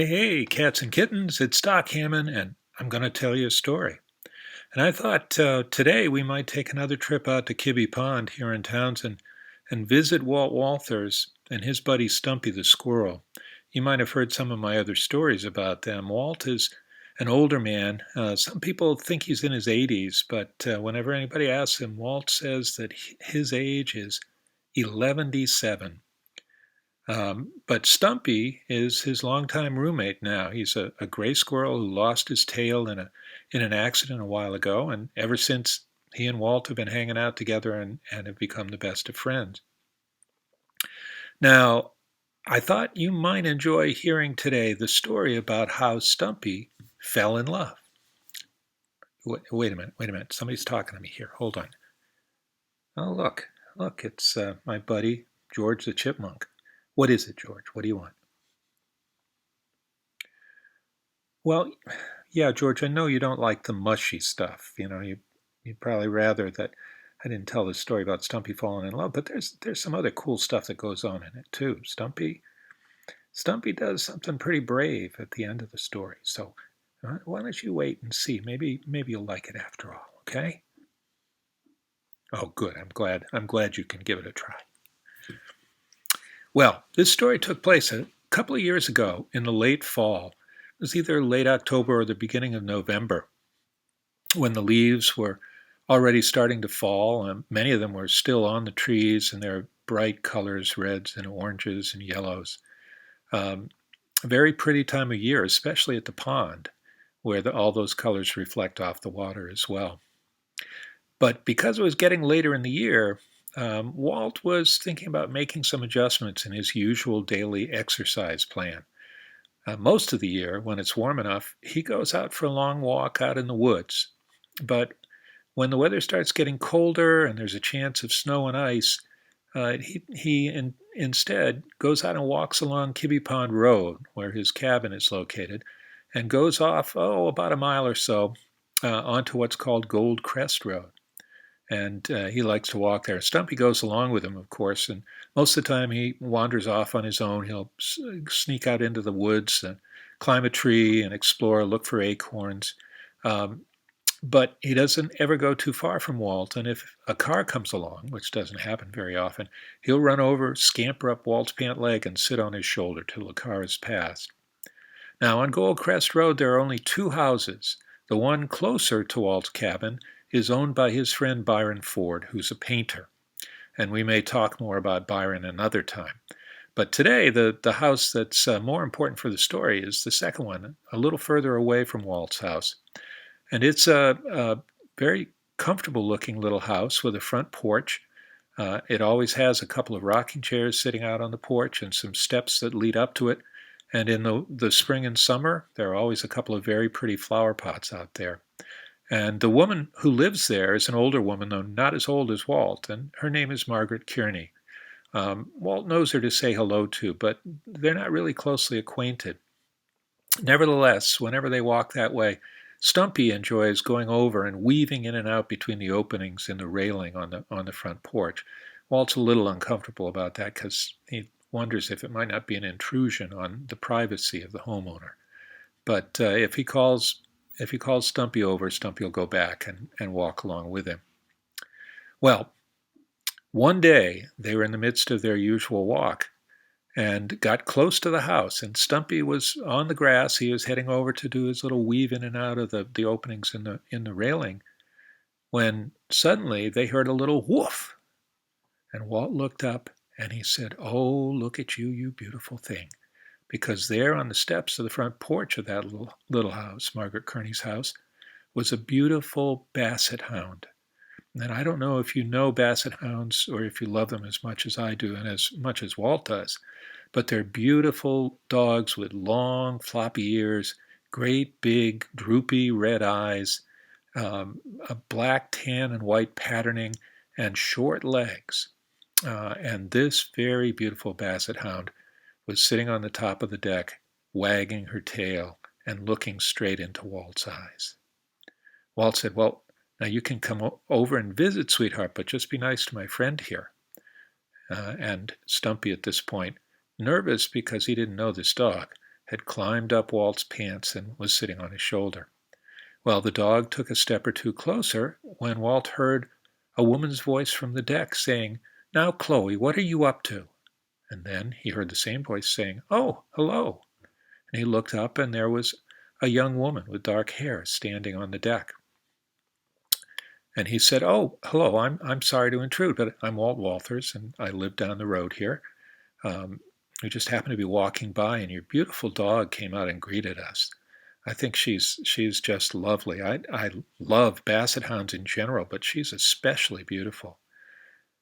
Hey, cats and kittens, it's Doc Haman, and I'm going to tell you a story. And I thought today we might take another trip out to Kibbe Pond here in Townsend and visit Walt Walters and his buddy Stumpy the squirrel. You might have heard some of my other stories about them. Walt is an older man. Some people think he's in his 80s, but whenever anybody asks him, Walt says that his age is 11-7. But Stumpy is his longtime roommate now. He's a gray squirrel who lost his tail in an accident a while ago, and ever since he and Walt have been hanging out together and have become the best of friends. Now, I thought you might enjoy hearing today the story about how Stumpy fell in love. Wait a minute. Somebody's talking to me here. Hold on. Oh, look, it's my buddy George the Chipmunk. What is it, George? What do you want? Well, yeah, George, I know you don't like the mushy stuff. You'd probably rather that I didn't tell the story about Stumpy falling in love, but there's some other cool stuff that goes on in it too. Stumpy does something pretty brave at the end of the story. So why don't you wait and see? Maybe you'll like it after all. Okay? Oh, good. I'm glad you can give it a try. Well, this story took place a couple of years ago in the late fall. It was either late October or the beginning of November when the leaves were already starting to fall. And many of them were still on the trees in their bright colors, reds and oranges and yellows. A very pretty time of year, especially at the pond, where all those colors reflect off the water as well. But because it was getting later in the year, Walt was thinking about making some adjustments in his usual daily exercise plan. Most of the year, when it's warm enough, he goes out for a long walk out in the woods. But when the weather starts getting colder and there's a chance of snow and ice, he instead goes out and walks along Kibbe Pond Road, where his cabin is located, and goes off, about a mile or so, onto what's called Gold Crest Road. And he likes to walk there. Stumpy goes along with him, of course, and most of the time he wanders off on his own. He'll sneak out into the woods and climb a tree and explore, look for acorns. Um, but he doesn't ever go too far from Walt, and if a car comes along, which doesn't happen very often, he'll run over, scamper up Walt's pant leg, and sit on his shoulder till the car has passed. Now, on Gold Crest Road, there are only two houses. The one closer to Walt's cabin is owned by his friend Byron Ford, who's a painter. And we may talk more about Byron another time. But today, the house that's more important for the story is the second one, a little further away from Walt's house. And it's a very comfortable looking little house with a front porch. It always has a couple of rocking chairs sitting out on the porch and some steps that lead up to it. And in the spring and summer, there are always a couple of very pretty flower pots out there. And the woman who lives there is an older woman, though not as old as Walt, and her name is Margaret Kearney. Walt knows her to say hello to, but they're not really closely acquainted. Nevertheless, whenever they walk that way, Stumpy enjoys going over and weaving in and out between the openings in the railing on the front porch. Walt's a little uncomfortable about that because he wonders if it might not be an intrusion on the privacy of the homeowner. But if he calls Stumpy over, Stumpy will go back and walk along with him. Well, one day they were in the midst of their usual walk and got close to the house, and Stumpy was on the grass. He was heading over to do his little weave in and out of the openings in the railing when suddenly they heard a little woof. And Walt looked up and he said, "Oh, look at you, you beautiful thing." Because there on the steps of the front porch of that little house, Margaret Kearney's house, was a beautiful basset hound. And I don't know if you know basset hounds or if you love them as much as I do and as much as Walt does, but they're beautiful dogs with long, floppy ears, great, big, droopy red eyes, a black, tan, and white patterning, and short legs. And this very beautiful basset hound was sitting on the top of the deck, wagging her tail and looking straight into Walt's eyes. Walt said, "Well, now you can come over and visit, sweetheart, but just be nice to my friend here." And Stumpy at this point, nervous because he didn't know this dog, had climbed up Walt's pants and was sitting on his shoulder. Well, the dog took a step or two closer when Walt heard a woman's voice from the deck saying, "Now, Chloe, what are you up to?" And then he heard the same voice saying, "Oh, hello." And he looked up, and there was a young woman with dark hair standing on the deck. And he said, "Oh, hello, I'm sorry to intrude, but I'm Walt Walters, and I live down the road here. We just happened to be walking by, and your beautiful dog came out and greeted us. I think she's just lovely. I love basset hounds in general, but she's especially beautiful."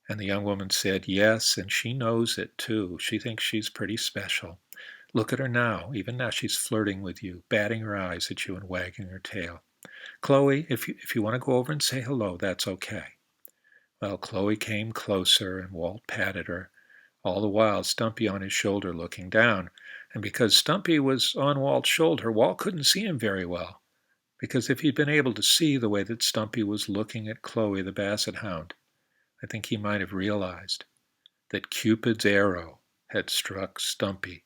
And the young woman said, "Yes, and she knows it too. She thinks she's pretty special. Look at her now. Even now she's flirting with you, batting her eyes at you and wagging her tail. Chloe, if you want to go over and say hello, that's okay." Well, Chloe came closer, and Walt patted her, all the while Stumpy on his shoulder looking down. And because Stumpy was on Walt's shoulder, Walt couldn't see him very well, because if he'd been able to see the way that Stumpy was looking at Chloe the basset hound, I think he might have realized that Cupid's arrow had struck Stumpy,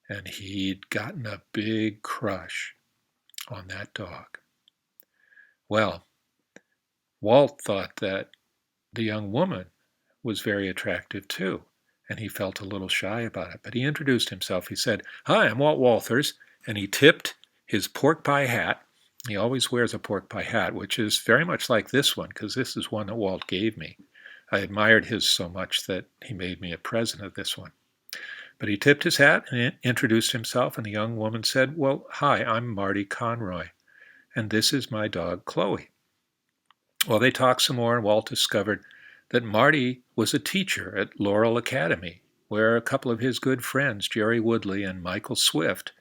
and he'd gotten a big crush on that dog. Well, Walt thought that the young woman was very attractive too, and he felt a little shy about it. But he introduced himself. He said, "Hi, I'm Walt Walters," and he tipped his pork pie hat. He always wears a pork pie hat, which is very much like this one, because this is one that Walt gave me. I admired his so much that he made me a present of this one. But he tipped his hat and introduced himself, and the young woman said, "Well, hi, I'm Marty Conroy, and this is my dog, Chloe." Well, they talked some more, and Walt discovered that Marty was a teacher at Laurel Academy, where a couple of his good friends, Jerry Woodley and Michael Swift,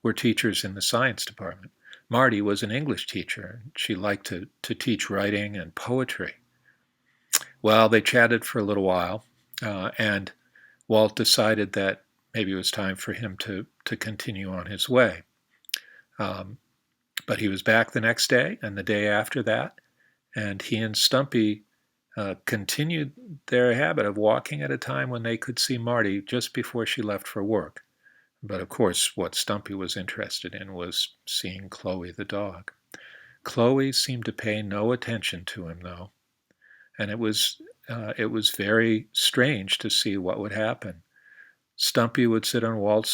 were teachers in the science department. Marty was an English teacher, and she liked to teach writing and poetry. Well, they chatted for a little while, and Walt decided that maybe it was time for him to continue on his way. But he was back the next day and the day after that, and he and Stumpy continued their habit of walking at a time when they could see Marty just before she left for work. But of course, what Stumpy was interested in was seeing Chloe the dog. Chloe seemed to pay no attention to him, though, and it was very strange to see what would happen. Stumpy would sit on Walt's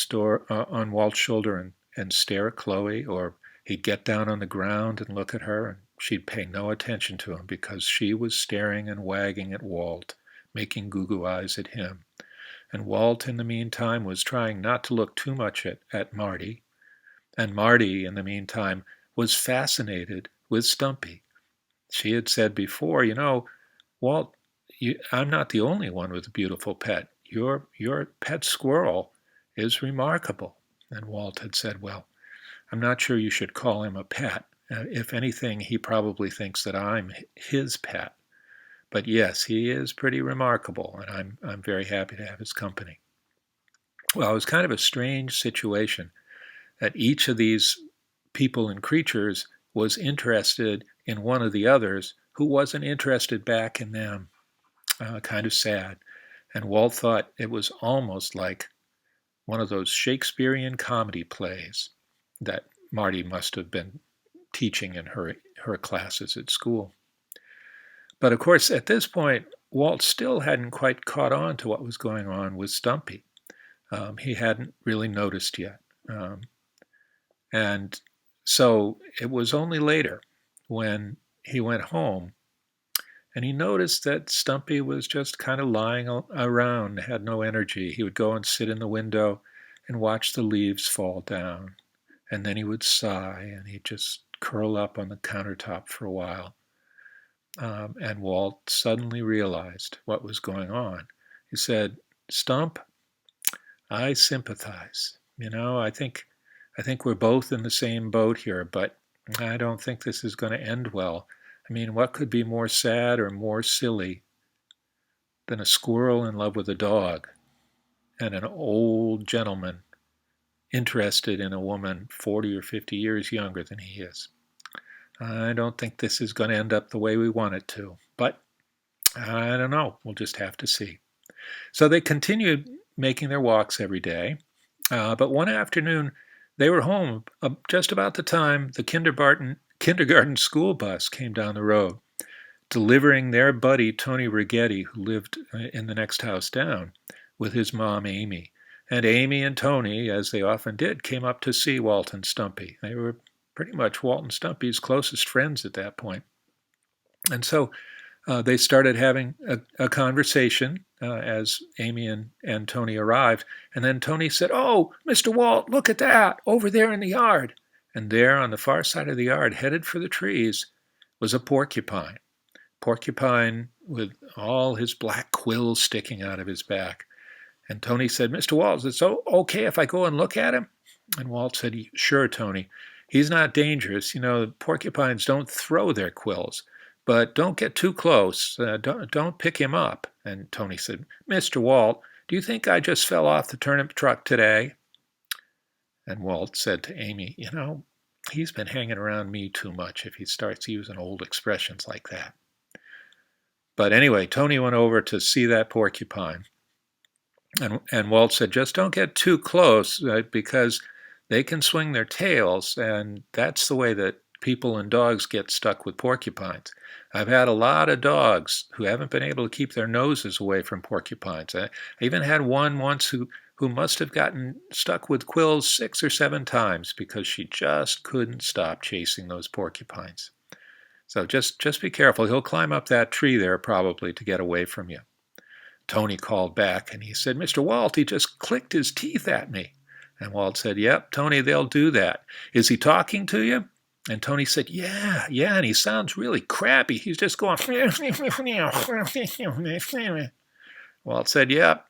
shoulder and stare at Chloe, or he'd get down on the ground and look at her, and she'd pay no attention to him because she was staring and wagging at Walt, making goo-goo eyes at him. And Walt, in the meantime, was trying not to look too much at Marty. And Marty, in the meantime, was fascinated with Stumpy. She had said before, "Walt, I'm not the only one with a beautiful pet. Your pet squirrel is remarkable." And Walt had said, "Well, I'm not sure you should call him a pet. If anything, he probably thinks that I'm his pet. But yes, he is pretty remarkable, and I'm very happy to have his company." Well, it was kind of a strange situation that each of these people and creatures was interested in one of the others who wasn't interested back in them. Kind of sad. And Walt thought it was almost like one of those Shakespearean comedy plays that Marty must have been teaching in her classes at school. But of course, at this point, Walt still hadn't quite caught on to what was going on with Stumpy. He hadn't really noticed yet. And so it was only later when he went home and he noticed that Stumpy was just kind of lying around, had no energy. He would go and sit in the window and watch the leaves fall down. And then he would sigh and he'd just curl up on the countertop for a while. And Walt suddenly realized what was going on. He said, "Stump, I sympathize. I think we're both in the same boat here, but I don't think this is going to end well. I mean, what could be more sad or more silly than a squirrel in love with a dog and an old gentleman interested in a woman 40 or 50 years younger than he is? I don't think this is going to end up the way we want it to, but I don't know. We'll just have to see." So they continued making their walks every day, but one afternoon They were home just about the time the kindergarten school bus came down the road, delivering their buddy Tony Righetti, who lived in the next house down, with his mom Amy. And Amy and Tony, as they often did, came up to see Walt and Stumpy. They were pretty much Walt and Stumpy's closest friends at that point. And so they started having a conversation as Amy and Tony arrived. And then Tony said, "Oh, Mr. Walt, look at that, over there in the yard." And there on the far side of the yard, headed for the trees, was a porcupine. Porcupine with all his black quills sticking out of his back. And Tony said, "Mr. Walt, is it okay if I go and look at him?" And Walt said, "Sure, Tony. He's not dangerous. You know, porcupines don't throw their quills. But don't get too close. Don't pick him up." And Tony said, "Mr. Walt, do you think I just fell off the turnip truck today?" And Walt said to Amy, "You know, he's been hanging around me too much if he starts using old expressions like that." But anyway, Tony went over to see that porcupine. And Walt said, "Just don't get too close because they can swing their tails, and that's the way that people and dogs get stuck with porcupines. I've had a lot of dogs who haven't been able to keep their noses away from porcupines. I even had one once who must have gotten stuck with quills 6 or 7 times because she just couldn't stop chasing those porcupines. So just be careful. He'll climb up that tree there probably to get away from you." Tony called back and he said, "Mr. Walt, he just clicked his teeth at me." And Walt said, "Yep, Tony, they'll do that. Is he talking to you?" And Tony said, yeah, and he sounds really crabby. He's just going. Walt said, yep,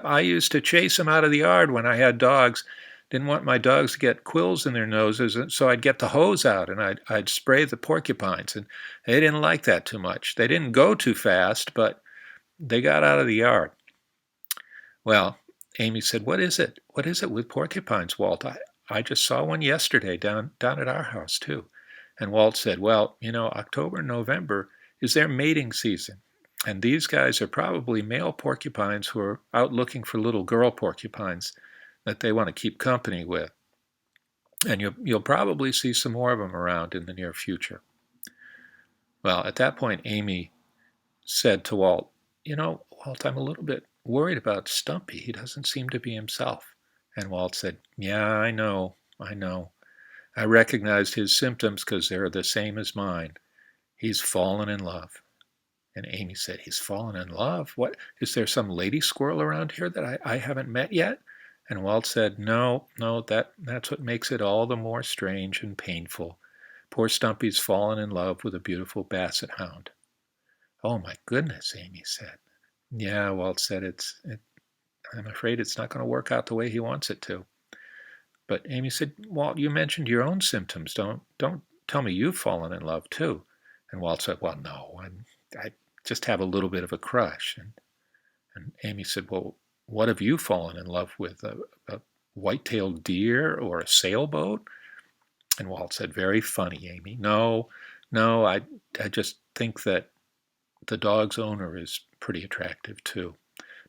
I used to chase him out of the yard when I had dogs. Didn't want my dogs to get quills in their noses, and so I'd get the hose out and I'd spray the porcupines, and they didn't like that too much. They didn't go too fast, but they got out of the yard. Well, Amy said, What is it? What is it with porcupines, Walt? I just saw one yesterday down at our house, too." And Walt said, "Well, you know, October and November is their mating season. And these guys are probably male porcupines who are out looking for little girl porcupines that they want to keep company with. And you'll probably see some more of them around in the near future." Well, at that point, Amy said to Walt, "You know, Walt, I'm a little bit worried about Stumpy. He doesn't seem to be himself." And Walt said, "Yeah, I know. I recognized his symptoms because they're the same as mine. He's fallen in love." And Amy said, "He's fallen in love? What? Is there some lady squirrel around here that I haven't met yet?" And Walt said, No, that's what makes it all the more strange and painful. Poor Stumpy's fallen in love with a beautiful basset hound." "Oh, my goodness," Amy said. "Yeah," Walt said, I'm afraid it's not going to work out the way he wants it to." But Amy said, "Walt, you mentioned your own symptoms. Don't tell me you've fallen in love too." And Walt said, "Well, no, I just have a little bit of a crush." And Amy said, "Well, what have you fallen in love with? A white-tailed deer or a sailboat?" And Walt said, "Very funny, Amy. No, I just think that the dog's owner is pretty attractive too.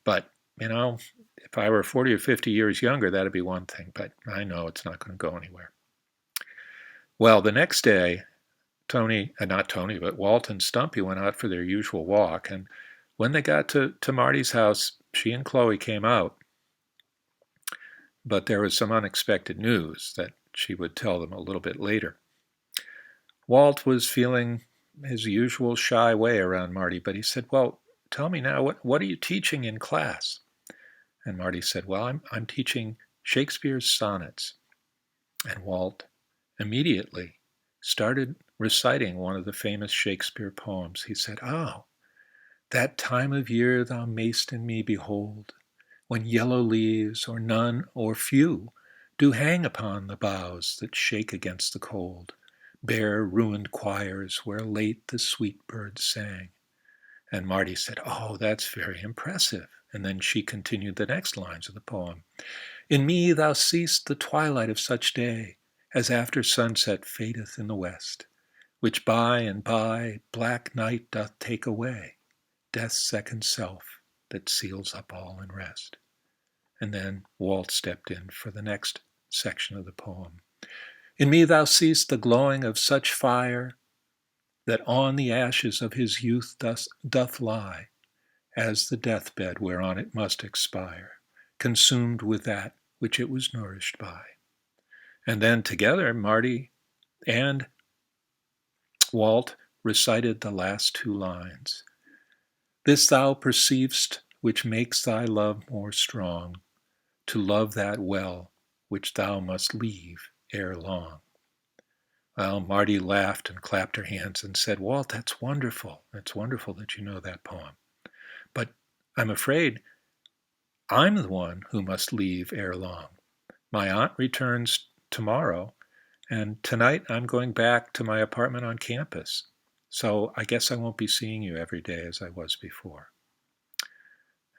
But, you know, if I were 40 or 50 years younger, that'd be one thing. But I know it's not going to go anywhere." Well, the next day, not Tony, but Walt and Stumpy went out for their usual walk. And when they got to Marty's house, she and Chloe came out. But there was some unexpected news that she would tell them a little bit later. Walt was feeling his usual shy way around Marty, but he said, "Well, tell me now, what are you teaching in class?" And Marty said, "Well, I'm teaching Shakespeare's sonnets." And Walt immediately started reciting one of the famous Shakespeare poems. He said, "Oh, that time of year thou mayst in me behold, when yellow leaves, or none, or few, do hang upon the boughs that shake against the cold, bare ruined choirs where late the sweet birds sang." And Marty said, "Oh, that's very impressive." And then she continued the next lines of the poem. "In me thou seest the twilight of such day, as after sunset fadeth in the west, which by and by black night doth take away, death's second self that seals up all in rest." And then Walt stepped in for the next section of the poem. In me thou seest the glowing of such fire that on the ashes of his youth doth lie, as the deathbed whereon it must expire, consumed with that which it was nourished by. And then together Marty and Walt recited the last two lines. This thou perceiv'st which makes thy love more strong, to love that well which thou must leave ere long. Well, Marty laughed and clapped her hands and said, Walt, that's wonderful. It's wonderful that you know that poem. But I'm afraid I'm the one who must leave ere long. My aunt returns tomorrow, and tonight I'm going back to my apartment on campus. So I guess I won't be seeing you every day as I was before.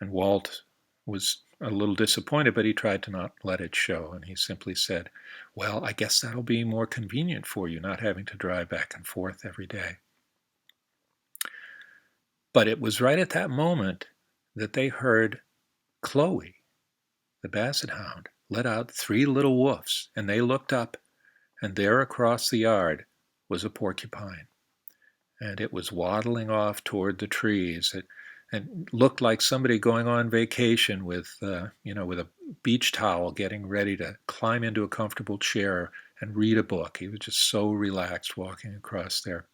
And Walt was a little disappointed, but he tried to not let it show. And he simply said, well, I guess that'll be more convenient for you, not having to drive back and forth every day. But it was right at that moment that they heard Chloe, the basset hound, let out 3 little woofs, and they looked up, and there across the yard was a porcupine. And it was waddling off toward the trees. It looked like somebody going on vacation with a beach towel, getting ready to climb into a comfortable chair and read a book. He was just so relaxed walking across there.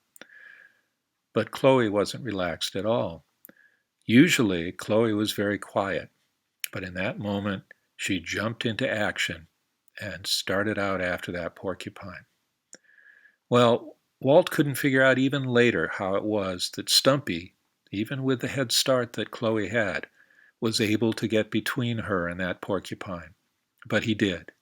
But Chloe wasn't relaxed at all. Usually, Chloe was very quiet, but in that moment, she jumped into action and started out after that porcupine. Well, Walt couldn't figure out even later how it was that Stumpy, even with the head start that Chloe had, was able to get between her and that porcupine. But he did.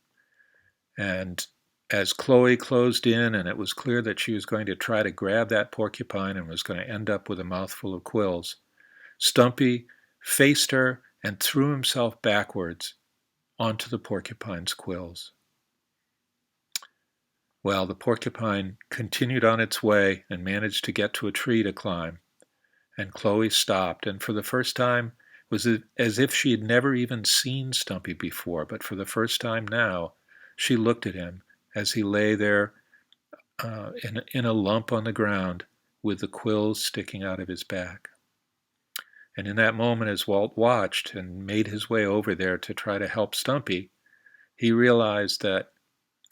And as Chloe closed in and it was clear that she was going to try to grab that porcupine and was going to end up with a mouthful of quills, Stumpy faced her and threw himself backwards onto the porcupine's quills. Well, the porcupine continued on its way and managed to get to a tree to climb. And Chloe stopped, and for the first time, it was as if she had never even seen Stumpy before, but for the first time now, she looked at him as he lay there in a lump on the ground with the quills sticking out of his back. And in that moment, as Walt watched and made his way over there to try to help Stumpy, he realized that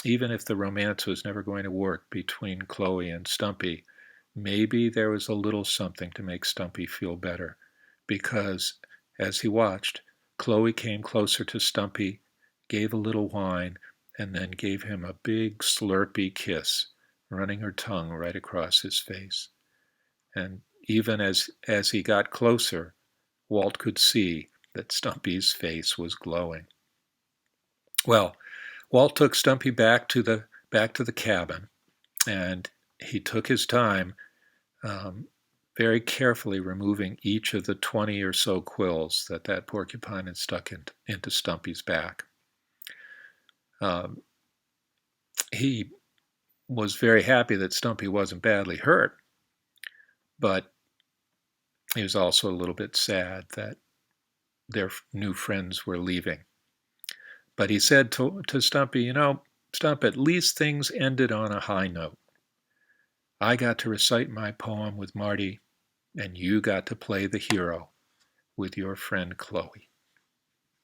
even if the romance was never going to work between Chloe and Stumpy, maybe there was a little something to make Stumpy feel better, because as he watched, Chloe came closer to Stumpy, gave a little whine, and then gave him a big slurpy kiss, running her tongue right across his face. And even as he got closer, Walt could see that Stumpy's face was glowing. Well, Walt took Stumpy back to the cabin, and he took his time, very carefully removing each of the 20 or so quills that porcupine had stuck into Stumpy's back. He was very happy that Stumpy wasn't badly hurt, but he was also a little bit sad that their new friends were leaving. But he said to Stumpy, Stump, at least things ended on a high note. I got to recite my poem with Marty, and you got to play the hero with your friend Chloe.